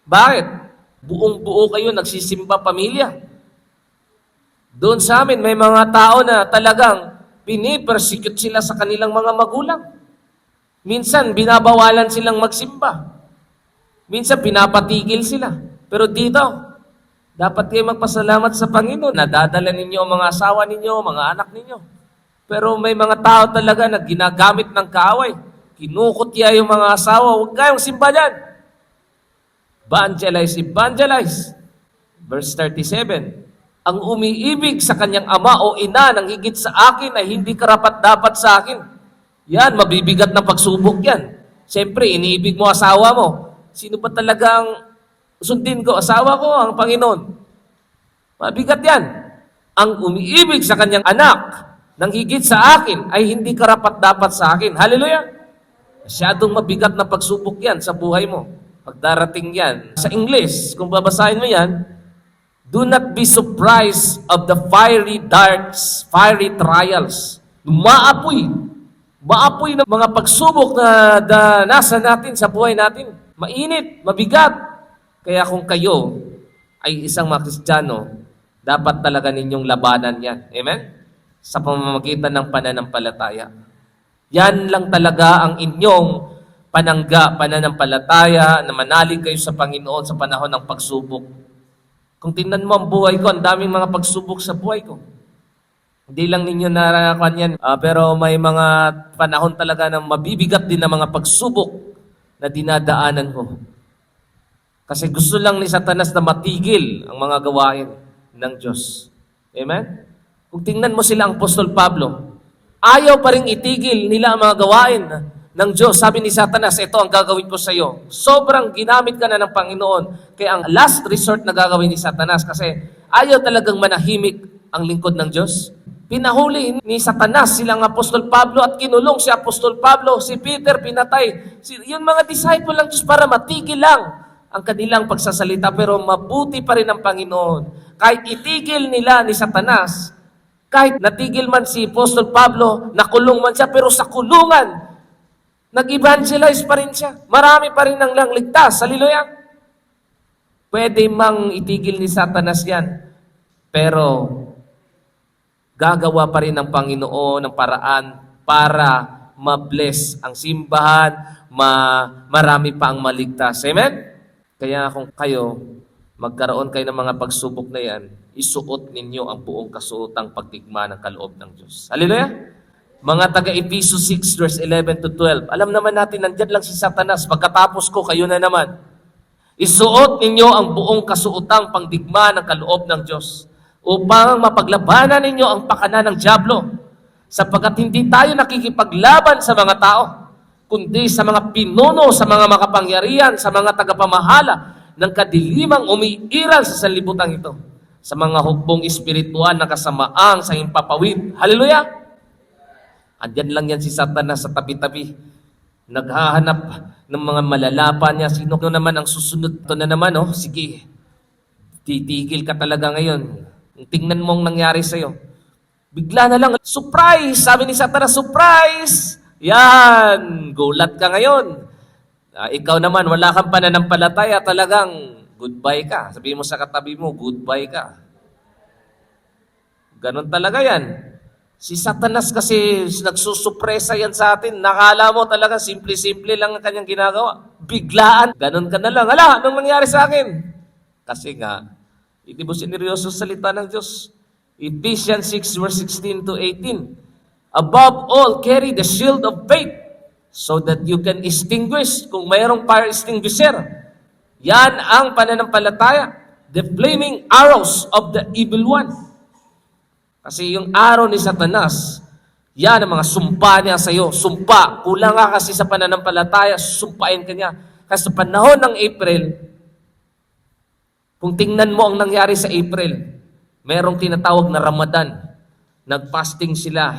Bakit? Buong-buo kayo nagsisimba pamilya. Doon sa amin, may mga tao na talagang pinipersecute sila sa kanilang mga magulang. Minsan, binabawalan silang magsimba. Minsan, pinapatigil sila. Pero dito, dapat kayo magpasalamat sa Panginoon. Nadadala ninyo ang mga asawa ninyo, mga anak ninyo. Pero may mga tao talaga na ginagamit ng kaaway. Kinukutya yung mga asawa. Huwag kayong simba dyan. Evangelize. Verse 37. Ang umiibig sa kanyang ama o ina ng higit sa akin ay hindi karapat-dapat sa akin. Yan, mabibigat na pagsubok yan. Siyempre, iniibig mo asawa mo. Sino ba talagang sundin ko? Asawa ko, ang Panginoon. Mabigat yan. Ang umiibig sa kanyang anak ng higit sa akin ay hindi karapat-dapat sa akin. Hallelujah! Masyadong mabigat na pagsubok yan sa buhay mo. Pagdarating yan. Sa English, kung babasahin mo yan, do not be surprised of the fiery darts, fiery trials. Maapoy ng mga pagsubok na nasa natin sa buhay natin. Mainit, mabigat. Kaya kung kayo ay isang mga Kristiyano, dapat talaga ninyong labanan yan. Amen? Sa pamamagitan ng pananampalataya. Yan lang talaga ang inyong pananampalataya na manalig kayo sa Panginoon sa panahon ng pagsubok. Kung tingnan mo ang buhay ko, ang daming mga pagsubok sa buhay ko. Hindi lang ninyo naranakan yan, pero may mga panahon talaga na mabibigat din na mga pagsubok na dinadaanan ko. Kasi gusto lang ni Satanas na matigil ang mga gawain ng Diyos. Amen? Kung tingnan mo sila ang Apostol Pablo, ayaw pa rin itigil nila ang mga gawain ng Diyos. Sabi ni Satanas, ito ang gagawin ko sa iyo. Sobrang ginamit ka na ng Panginoon. Kaya ang last resort na gagawin ni Satanas kasi ayaw talagang manahimik ang lingkod ng Diyos. Pinahuli ni Satanas silang Apostol Pablo at kinulong si Apostol Pablo, si Peter pinatay. Yung mga disciple ng Diyos para matigil lang ang kanilang pagsasalita pero mabuti pa rin ang Panginoon. Kahit itigil nila ni Satanas, kahit natigil man si Apostol Pablo, nakulong man siya, pero sa kulungan, nag-evangelize pa rin siya. Marami pa rin ang ligtas. Hallelujah! Pwede mang itigil ni Satanas yan. Pero, gagawa pa rin ng Panginoon ng paraan para ma-bless ang simbahan, marami pa ang maligtas. Amen? Kaya kung kayo, magkaroon kayo ng mga pagsubok na yan, isuot ninyo ang buong kasuotang pagdigma ng kaloob ng Diyos. Hallelujah! Mga taga-Efesos 6 verse 11 to 12. Alam naman natin, nandyan lang si Satanas. Pagkatapos ko, kayo na naman. Isuot ninyo ang buong kasuotang pangdigma ng kaloob ng Diyos upang mapaglabanan ninyo ang pakana ng dyablo sapagkat hindi tayo nakikipaglaban sa mga tao, kundi sa mga pinuno, sa mga makapangyarihan, sa mga tagapamahala ng kadilimang umiiral sa sanlibutan ito, sa mga hukbong espiritual na kasamaang sa himpapawid. Hallelujah! Andyan lang yan si Satanas sa tabi-tabi. Naghahanap ng mga malalapan niya. Sino naman ang susunod? Ito na naman, oh. Sige, titigil ka talaga ngayon. Tingnan mo ang nangyari sa'yo. Bigla na lang, surprise! Sabi ni Satanas, surprise! Yan, gulat ka ngayon. Ikaw naman, wala kang pananampalataya, talagang goodbye ka. Sabihin mo sa katabi mo, goodbye ka. Ganon talaga yan. Si Satanas kasi nagsusupresa yan sa atin. Nakala mo talaga simple-simple lang ang kanyang ginagawa. Biglaan. Ganon ka na lang. Hala, anong nangyari sa akin? Kasi nga, hindi mo sineryoso salita ng Diyos. Ephesians 6 verse 16 to 18. Above all, carry the shield of faith so that you can extinguish. Kung mayroong fire extinguisher, yan ang pananampalataya. The flaming arrows of the evil one. Kasi yung araw ni Satanas, yan ang mga sumpa niya sa iyo. Sumpa. Kulang ka kasi sa pananampalataya, sumpain ka niya. Kasi sa panahon ng April, Kung tingnan mo ang nangyari sa April, merong tinatawag na Ramadan. Nag-fasting sila.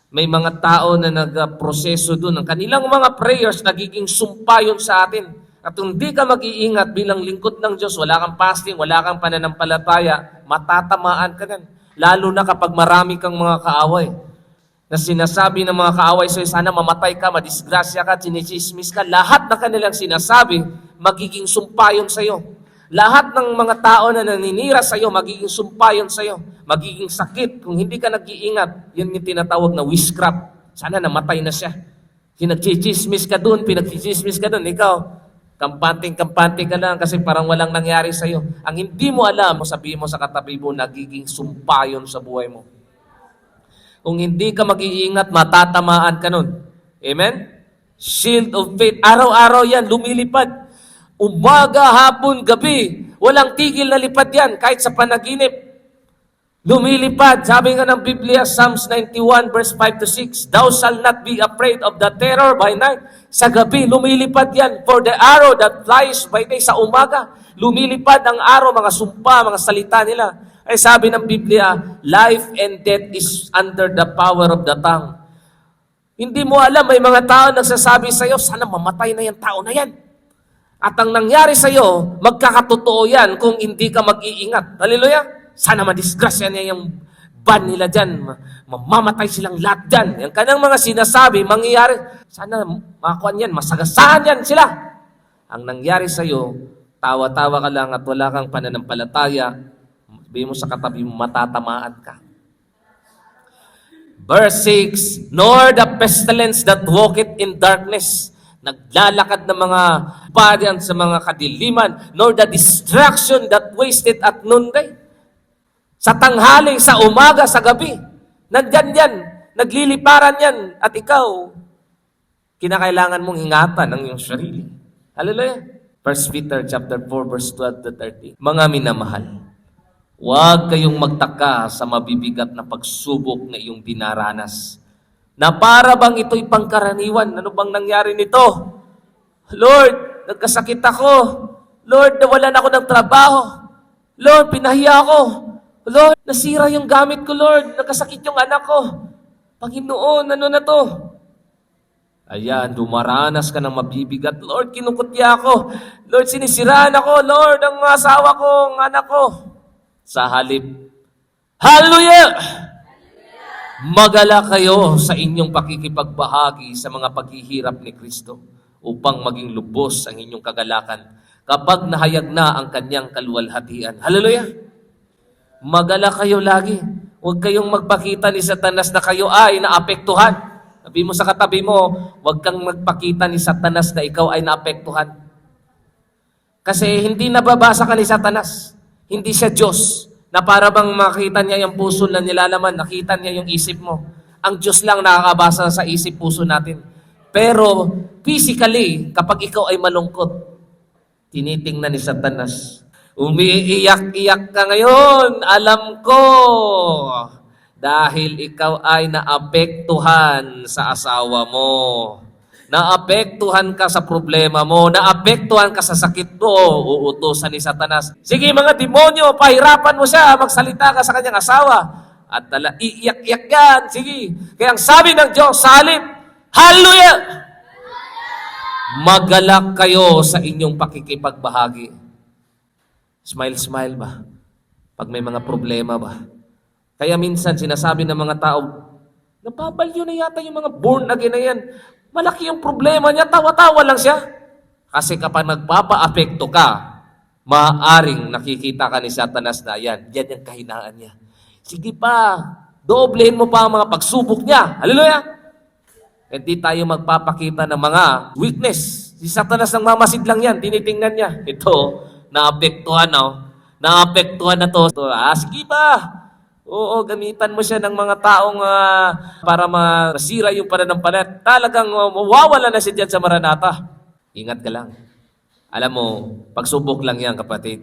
May mga tao na nagproseso doon. Ang kanilang mga prayers, nagiging sumpa yun sa atin. At kung di ka mag-iingat bilang lingkod ng Diyos, wala kang fasting, wala kang pananampalataya, matatamaan ka din. Lalo na kapag marami kang mga kaaway. Na sinasabi ng mga kaaway sa'yo, sana mamatay ka, madisgrasya ka, sinisismis ka. Lahat na kanilang sinasabi, magiging sumpa yun sa'yo. Lahat ng mga tao na naninira sa'yo, magiging sumpa yun sa'yo. Magiging sakit. Kung hindi ka nag-iingat, yun yung tinatawag na witchcraft. Sana namatay na siya. Pinagchichismis ka dun, pinagchichismis ka dun. Ikaw, kampante ka lang kasi parang walang nangyari sa'yo. Ang hindi mo alam, sabihin mo sa katabi mo, nagiging sumpa yun sa buhay mo. Kung hindi ka mag-iingat, matatamaan ka nun. Amen? Shield of faith. Araw-araw yan, lumilipad. Umaga, hapon, gabi. Walang tigil na lipad yan, kahit sa panaginip. Lumilipad. Sabi nga ng Biblia, Psalms 91 verse 5 to 6, Thou shalt not be afraid of the terror by night. Sa gabi, lumilipad yan. For the arrow that flies by day. Sa umaga, lumilipad ang araw, mga sumpa, mga salita nila. Ay sabi ng Biblia, life and death is under the power of the tongue. Hindi mo alam, may mga tao nagsasabi sa iyo, sana mamatay na yung tao na yan. At ang nangyari sa iyo, magkakatotoo yan kung hindi ka mag-iingat. Hallelujah! Sana madisgrasya niya yung ban nila dyan. Mamamatay silang lahat dyan. Yung kanyang mga sinasabi, mangyayari. Sana makakuan yan, masagasahan yan sila. Ang nangyari sa iyo, tawa-tawa ka lang at wala kang pananampalataya. Sabihin mo sa katabi mo, matatamaan ka. Verse 6, Nor the pestilence that walketh in darkness, naglalakad ng mga parian sa mga kadiliman, nor the distraction that wasted at noonday. Sa tanghali, sa umaga, sa gabi, nandyan yan, nagliliparan yan, at ikaw, kinakailangan mong ingatan ang iyong sarili. Hallelujah. 1 Peter chapter 4, verse 12 to 13. Mga minamahal, huwag kayong magtaka sa mabibigat na pagsubok na iyong dinaranas. Na para bang ito'y pangkaraniwan? Ano bang nangyari nito? Lord, nagkasakit ako. Lord, nawalan ako ng trabaho. Lord, pinahiya ako. Lord, nasira yung gamit ko, Lord. Nagkasakit yung anak ko. Panginoon, ano na to? Ayan, dumaranas ka ng mabibigat. Lord, kinukutya ako. Lord, sinisiraan ako. Lord, ang asawa ko, ang anak ko. Sa halip, hallelujah! Magala kayo sa inyong pakikipagbahagi sa mga paghihirap ni Kristo upang maging lubos ang inyong kagalakan kapag nahayag na ang kanyang kaluwalhatian. Hallelujah! Magala kayo lagi. Huwag kayong magpakita ni Satanas na kayo ay naapektuhan. Sabi mo sa katabi mo, huwag kang magpakita ni Satanas na ikaw ay naapektuhan. Kasi hindi nababasa ka ni Satanas. Hindi siya Diyos na para bang makita niya yung puso na nilalaman, nakita niya yung isip mo. Ang Diyos lang nakakabasa sa isip puso natin. Pero physically, kapag ikaw ay malungkot, tinitingnan ni Satanas. Umiiyak-iyak ka ngayon, alam ko, dahil ikaw ay naapektuhan sa asawa mo. Naapektuhan ka sa problema mo, naapektuhan ka sa sakit mo, uutusan ni Satanas. Sige mga demonyo, pahirapan mo siya, magsalita ka sa kanyang asawa. At iiyak-iyak yan, sige. Kaya ang sabi ng Diyos, sa halip, hallelujah! Magalak kayo sa inyong pakikipagbahagi. Smile ba? Pag may mga problema ba? Kaya minsan sinasabi ng mga tao, nababalyo na yata yung mga born again na yan. Malaki yung problema niya, tawa-tawa lang siya. Kasi kapag nagpapa-apekto ka, maaaring nakikita ka ni Satanas na yan yung kahinaan niya. Sige pa, doblehin mo pa ang mga pagsubok niya. Hallelujah! Hindi tayo magpapakita ng mga weakness. Si Satanas ang mamasid lang yan, tinitingnan niya. Ito, naapektuhan naapektuhan na to. Sige pa! Oo, gamitan mo siya ng mga taong para masira yung pananampalat. Talagang mawawala na siya dyan sa Maranatha. Ingat ka lang. Alam mo, pagsubok lang yan, kapatid.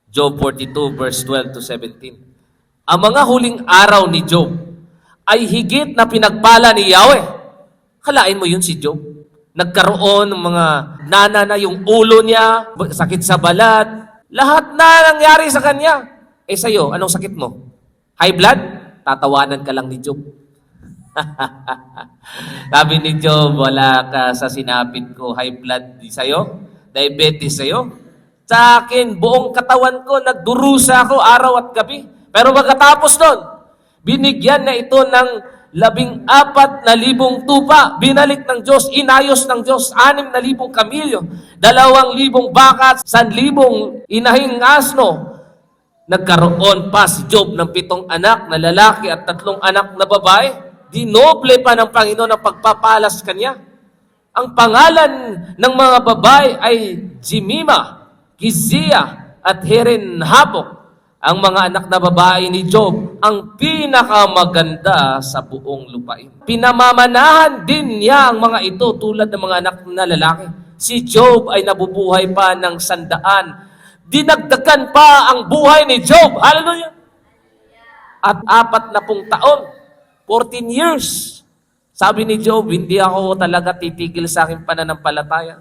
Job 42, verse 12 to 17. Ang mga huling araw ni Job ay higit na pinagpala ni Yahweh. Kalain mo yun si Job. Nagkaroon ng mga nana na yung ulo niya, sakit sa balat, Lahat na nangyari sa kanya. Eh sa'yo, anong sakit mo? High blood? Tatawanan ka lang ni Job. Sabi ni Job, wala ka sa sinapit ko. High blood di sa'yo? Diabetes sa'yo? Sa akin, buong katawan ko, nagdurusa ako araw at gabi. Pero pagkatapos nun, binigyan na ito ng 14,000 tupa. Binalik ng Diyos, inayos ng Diyos, 6,000 kamilyo, 2,000 baka, 1,000 inahing asno. Nagkaroon pa si Job ng 7 anak na lalaki at 3 anak na babae. Dinoble pa ng Panginoon ang pagpapalas kanya. Ang pangalan ng mga babae ay Jemima, Gizia, at Herenhabok. Ang mga anak na babae ni Job, ang pinakamaganda sa buong lupain. Pinamamanahan din niya ang mga ito tulad ng mga anak na lalaki. Si Job ay nabubuhay pa ng 100. Dinagdagan pa ang buhay ni Job. Hallelujah! At 40 taon, 14 years. Sabi ni Job, hindi ako talaga titigil sa aking pananampalataya.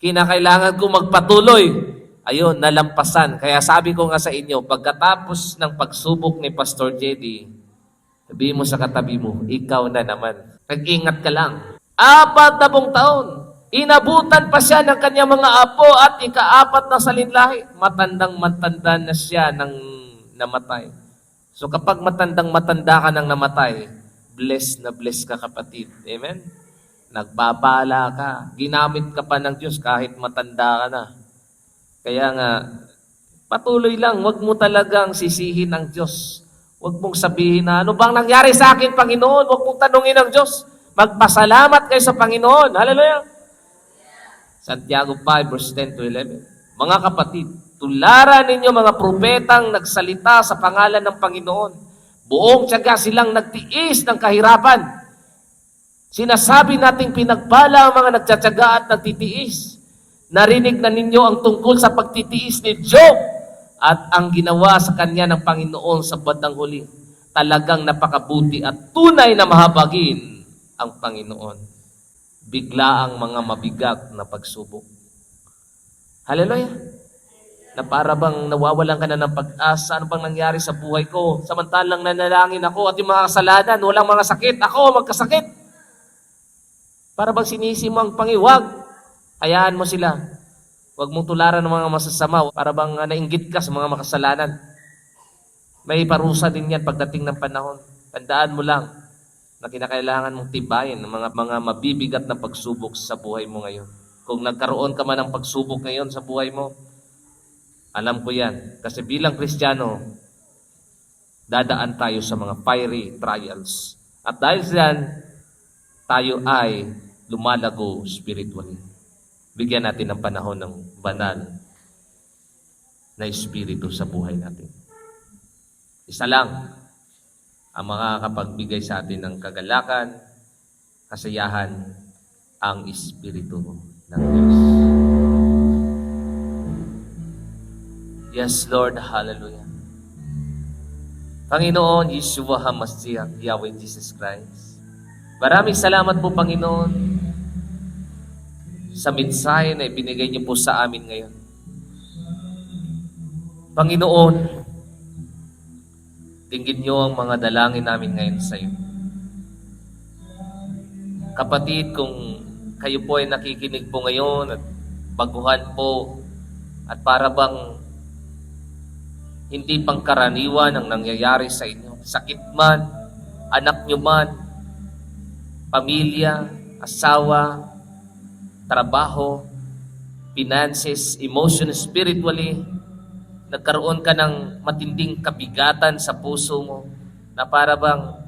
Kinakailangan ko magpatuloy. Ayun, nalampasan. Kaya sabi ko nga sa inyo, pagkatapos ng pagsubok ni Pastor JD, sabihin mo sa katabi mo, ikaw na naman. Nag-ingat ka lang. 40 taon. Inabutan pa siya ng kanyang mga apo at ika-4 na salinlahi. Matandang-matanda na siya nang namatay. So kapag matandang-matanda ka nang namatay, blessed na blessed ka, kapatid. Amen? Nagbabala ka. Ginamit ka pa ng Diyos kahit matanda ka na. Kaya nga, patuloy lang. Huwag mo talagang sisihin ang Diyos. Huwag mong sabihin na, ano bang nangyari sa akin, Panginoon? Huwag mong tanungin ang Diyos. Magpasalamat kayo sa Panginoon. Hallelujah! Santiago 5, verse 10 to 11. Mga kapatid, tularan ninyo mga propetang nagsalita sa pangalan ng Panginoon. Buong tiyaga silang nagtiis ng kahirapan. Sinasabi nating pinagpala ang mga nagtsatsaga at nagtitiis. Narinig na ninyo ang tungkol sa pagtitiis ni Job at ang ginawa sa kanya ng Panginoon sa bandang huli. Talagang napakabuti at tunay na mahabagin ang Panginoon. Bigla ang mga mabigat na pagsubok. Hallelujah! Na para bang nawawalan ka na ng pag-asa, ano bang nangyari sa buhay ko? Samantalang nanalangin ako at yung mga kasalanan, walang mga sakit. Ako magkasakit. Para bang sinisi mo ang pangiwag. Hayaan mo sila. Huwag mong tularan ng mga masasama. Para bang nainggit ka sa mga makasalanan. May parusa din yan pagdating ng panahon. Tandaan mo lang na kinakailangan mong tibayin ng mga mabibigat na pagsubok sa buhay mo ngayon. Kung nagkaroon ka man ng pagsubok ngayon sa buhay mo, alam ko yan. Kasi bilang Kristiyano, dadaan tayo sa mga fiery trials. At dahil diyan, tayo ay lumalago spiritually. Bigyan natin ng panahon ng banal na espiritu sa buhay natin. Isa lang ang makakapagbigay sa atin ng kagalakan, kasiyahan, ang espiritu ng Diyos. Yes, Lord, hallelujah. Panginoon, Yeshua HaMashiach, Yahweh Jesus Christ. Maraming salamat po, Panginoon, sa mensahe na ibinigay niyo po sa amin ngayon. Panginoon, dinggin niyo ang mga dalangin namin ngayon sa iyo. Kapatid, kung kayo po ay nakikinig po ngayon at baguhan po at para bang hindi pangkaraniwan ang nangyayari sa inyo, sakit man, anak niyo man, pamilya, asawa, trabaho, finances, emotion, spiritually, nagkaroon ka ng matinding kabigatan sa puso mo na para bang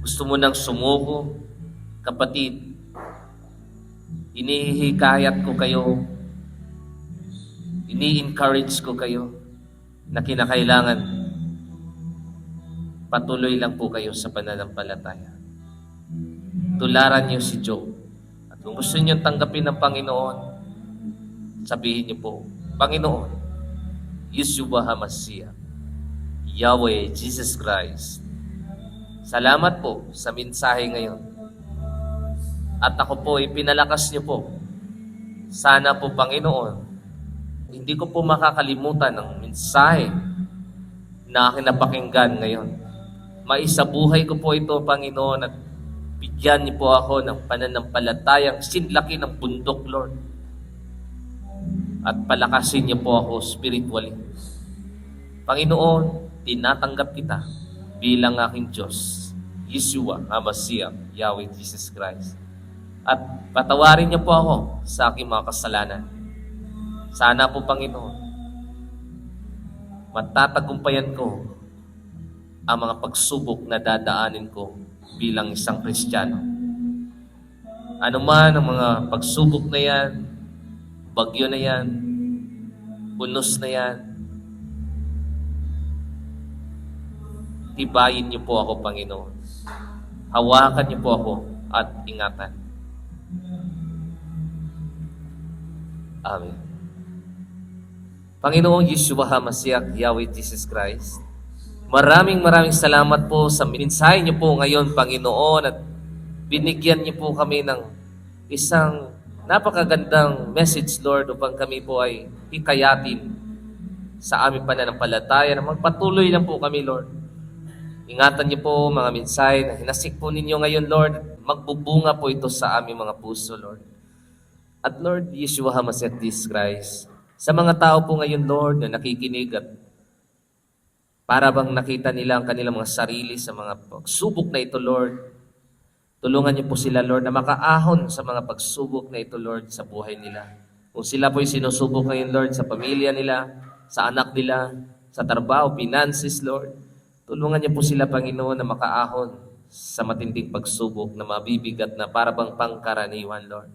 gusto mo nang sumuko, kapatid, inihikayat ko kayo, ini-encourage ko kayo na kinakailangan patuloy lang po kayo sa pananampalataya. Tularan niyo si Job. Kung gusto niyo tanggapin ng Panginoon, sabihin niyo po, Panginoon, Yeshua HaMashiach, Yahweh Jesus Christ, salamat po sa mensahe ngayon. At ako po, ipinalakas niyo po. Sana po, Panginoon, hindi ko po makakalimutan ang mensahe na aking napakinggan ngayon. Maisabuhay ko po ito, Panginoon, at bigyan niyo po ako ng pananampalatayang sinlaki ng bundok, Lord. At palakasin niyo po ako spiritually. Panginoon, tinatanggap kita bilang aking Diyos, Yeshua, HaMashiach, Yahweh Jesus Christ. At patawarin niyo po ako sa aking mga kasalanan. Sana po, Panginoon, matatagumpayan ko ang mga pagsubok na dadaanin ko bilang isang Kristiyano. Ano man ang mga pagsubok na yan, bagyo na yan, unos na yan, tibayin niyo po ako, Panginoon. Hawakan niyo po ako at ingatan. Amen. Panginoong Yeshua HaMashiach, Yahweh Jesus Christ, maraming salamat po sa mensahe niyo po ngayon, Panginoon, at binigyan niyo po kami ng isang napakagandang message, Lord, upang kami po ay hikayatin sa aming pananampalataya na magpatuloy lang po kami, Lord. Ingatan niyo po mga mensahe na hinasik po ninyo ngayon, Lord. Magbubunga po ito sa aming mga puso, Lord. At Lord, Yeshua HaMashiach Jesus Christ, sa mga tao po ngayon, Lord, na nakikinig at para bang nakita nila ang kanilang mga sarili sa mga pagsubok na ito, Lord, tulungan niyo po sila, Lord, na makaahon sa mga pagsubok na ito, Lord, sa buhay nila. Kung sila po'y sinusubok ngayon, Lord, sa pamilya nila, sa anak nila, sa trabaho, finances, Lord, tulungan niyo po sila, Panginoon, na makaahon sa matinding pagsubok na mabibigat na para bang pangkaraniwan, Lord.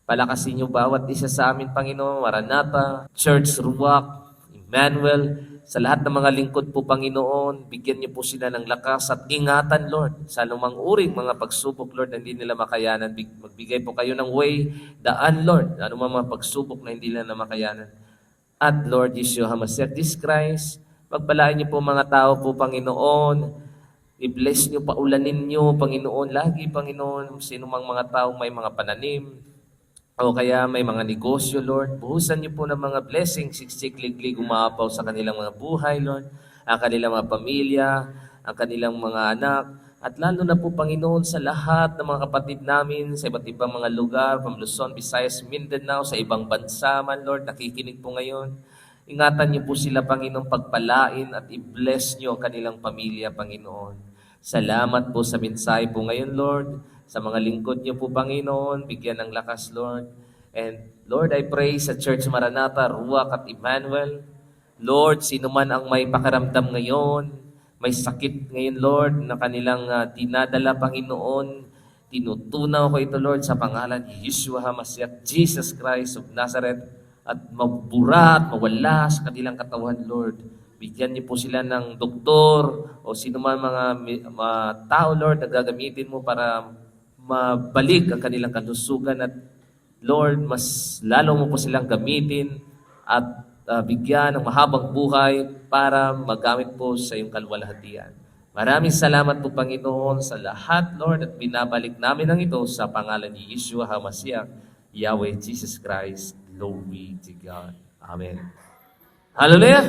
Palakasin niyo bawat isa sa amin, Panginoon, Maranatha, Church Ruach, Emmanuel, sa lahat ng mga lingkod po, Panginoon, bigyan niyo po sila ng lakas at ingatan, Lord, sa lumang uring mga pagsubok, Lord, na hindi nila makayanan. Magbigay po kayo ng way, daan, Lord, ano mga pagsubok na hindi nila makayanan. At Lord, Yeshua HaMashiach Jesus Christ, pagpalain niyo po mga tao po, Panginoon, i-bless niyo, paulanin niyo, Panginoon, lagi, Panginoon, sino mang mga tao may mga pananim, o kaya may mga negosyo, Lord, buhusan niyo po ng mga blessings, siksik-liglig, umaapaw sa kanilang mga buhay, Lord, ang kanilang mga pamilya, ang kanilang mga anak, at lalo na po, Panginoon, sa lahat ng mga kapatid namin sa iba't ibang mga lugar, from Luzon, Visayas, Mindanao, sa ibang bansa man, Lord, nakikinig po ngayon. Ingatan niyo po sila, Panginoon, pagpalain at i-bless niyo ang kanilang pamilya, Panginoon. Salamat po sa mensahe po ngayon, Lord. Sa mga lingkod niyo po, Panginoon, bigyan ng lakas, Lord. And Lord, I pray sa Church Maranatha, Ruach at Emmanuel. Lord, sino man ang may pakiramdam ngayon, may sakit ngayon, Lord, na kanilang dinadala, Panginoon, tinutunaw ko ito, Lord, sa pangalan ni Yeshua HaMashiach, Jesus Christ of Nazareth, at mabura at mawala sa kanilang katawan, Lord. Bigyan niyo po sila ng doktor o sino man mga tao, Lord, na gagamitin mo para mabalik ang kanilang kalusugan at Lord, mas lalo mo po silang gamitin at bigyan ng mahabang buhay para magamit po sa iyong kalwalhatian. Maraming salamat po, Panginoon, sa lahat, Lord, at binabalik namin ang ito sa pangalan ni Yeshua HaMashiach, Yahweh Jesus Christ. Glory to God. Amen. Hallelujah!